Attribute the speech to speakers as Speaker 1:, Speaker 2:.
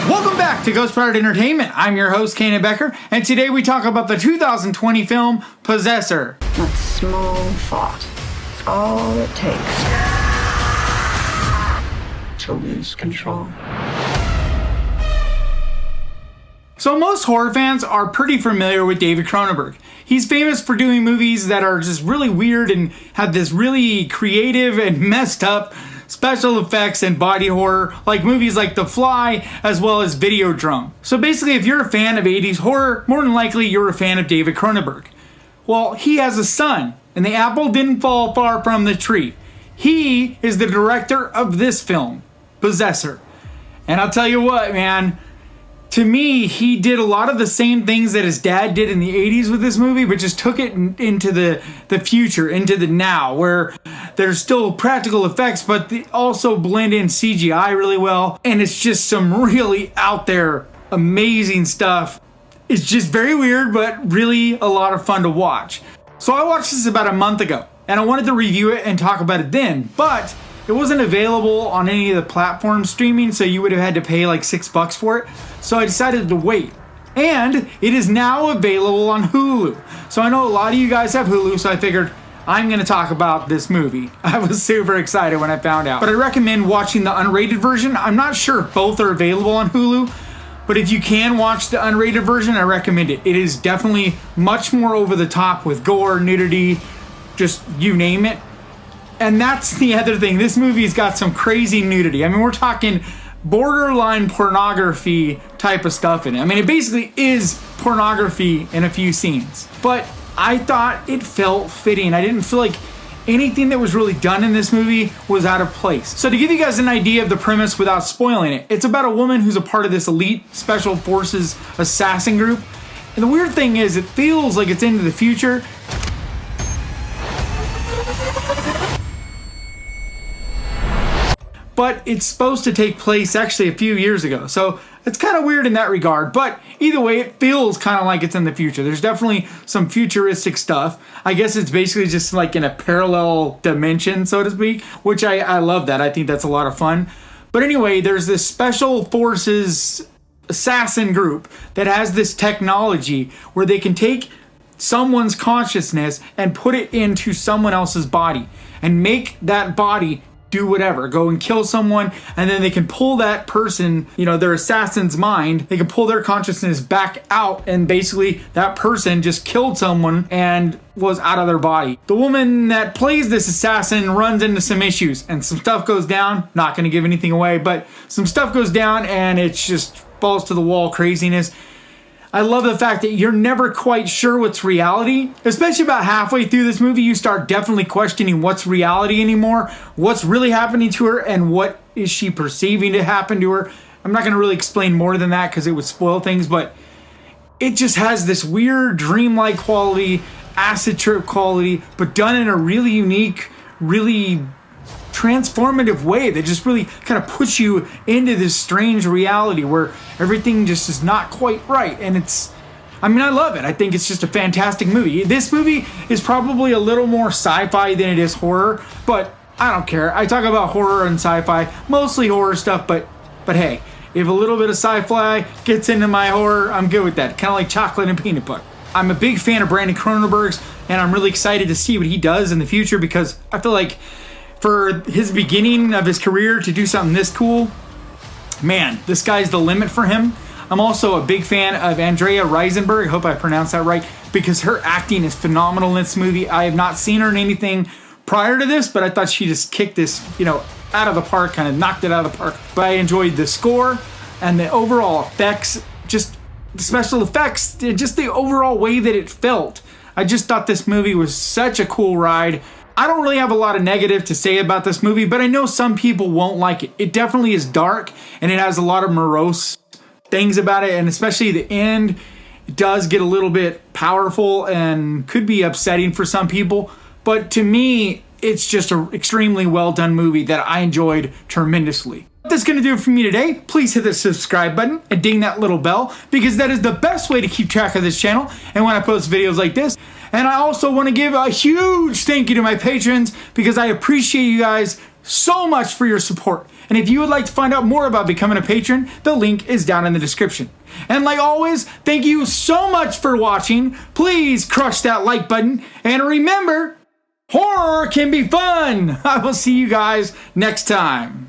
Speaker 1: Welcome back to Ghost Pirate Entertainment. I'm your host, Kanan Becker, and today we talk about the 2020 film, Possessor.
Speaker 2: That small thought. It's all it takes to lose control.
Speaker 1: So most horror fans are pretty familiar with David Cronenberg. He's famous for doing movies that are just really weird and have this really creative and messed up special effects and body horror, like movies like The Fly, as well as Videodrome. So basically, if you're a fan of 80s horror, more than likely you're a fan of David Cronenberg. Well, he has a son, and the apple didn't fall far from the tree. He is the director of this film, Possessor. And I'll tell you what, man, to me, he did a lot of the same things that his dad did in the 80s with this movie, but just took it into the future, into the now, where there's still practical effects, but they also blend in CGI really well. And it's just some really out there, amazing stuff. It's just very weird, but really a lot of fun to watch. So I watched this about a month ago, and I wanted to review it and talk about it then, but it wasn't available on any of the platforms streaming, so you would have had to pay like $6 for it. So I decided to wait. And it is now available on Hulu. So I know a lot of you guys have Hulu, so I figured I'm going to talk about this movie. I was super excited when I found out. But I recommend watching the unrated version. I'm not sure if both are available on Hulu, but if you can watch the unrated version, I recommend it. It is definitely much more over the top with gore, nudity, just you name it. And that's the other thing. This movie's got some crazy nudity. I mean, we're talking borderline pornography type of stuff in it. I mean, it basically is pornography in a few scenes. But I thought it felt fitting. I didn't feel like anything that was really done in this movie was out of place. So to give you guys an idea of the premise without spoiling it, it's about a woman who's a part of this elite special forces assassin group. And the weird thing is, it feels like it's into the future. But it's supposed to take place actually a few years ago. So it's kind of weird in that regard. But either way, it feels kind of like it's in the future. There's definitely some futuristic stuff. I guess it's basically just like in a parallel dimension, so to speak, which I love that. I think that's a lot of fun. But anyway, there's this special forces assassin group that has this technology where they can take someone's consciousness and put it into someone else's body and make that body do whatever, go and kill someone, and then they can pull that person, their assassin's mind, they can pull their consciousness back out, and basically that person just killed someone and was out of their body. The woman that plays this assassin runs into some issues, and some stuff goes down. Not going to give anything away, but some stuff goes down, and it's just balls to the wall craziness. I love the fact that you're never quite sure what's reality. Especially about halfway through this movie, you start definitely questioning what's reality anymore, what's really happening to her, and what is she perceiving to happen to her. I'm not going to really explain more than that because it would spoil things, but it just has this weird dreamlike quality, acid trip quality, but done in a really unique, really transformative way that just really kind of puts you into this strange reality where everything just is not quite right. And I love it. I think it's just a fantastic movie. This movie is probably a little more sci-fi than it is horror, but I don't care. I talk about horror and sci-fi, mostly horror stuff, but hey, if a little bit of sci-fi gets into my horror, I'm good with that. Kind of like chocolate and peanut butter. I'm a big fan of Brandon Cronenberg's, and I'm really excited to see what he does in the future because I feel like for his beginning of his career to do something this cool, man, the sky's the limit for him. I'm also a big fan of Andrea Riseborough, I hope I pronounced that right, because her acting is phenomenal in this movie. I have not seen her in anything prior to this, but I thought she just kicked this, out of the park, kind of knocked it out of the park. But I enjoyed the score and the overall effects, just the special effects, just the overall way that it felt. I just thought this movie was such a cool ride. I don't really have a lot of negative to say about this movie, but I know some people won't like it. It definitely is dark, and it has a lot of morose things about it, and especially the end, it does get a little bit powerful and could be upsetting for some people. But to me, it's just an extremely well done movie that I enjoyed tremendously. That's going to do it for me today. Please hit the subscribe button and ding that little bell because that is the best way to keep track of this channel and when I post videos like this. And I also want to give a huge thank you to my patrons because I appreciate you guys so much for your support. And if you would like to find out more about becoming a patron, the link is down in the description. And like always, thank you so much for watching. Please crush that like button. And remember, horror can be fun. I will see you guys next time.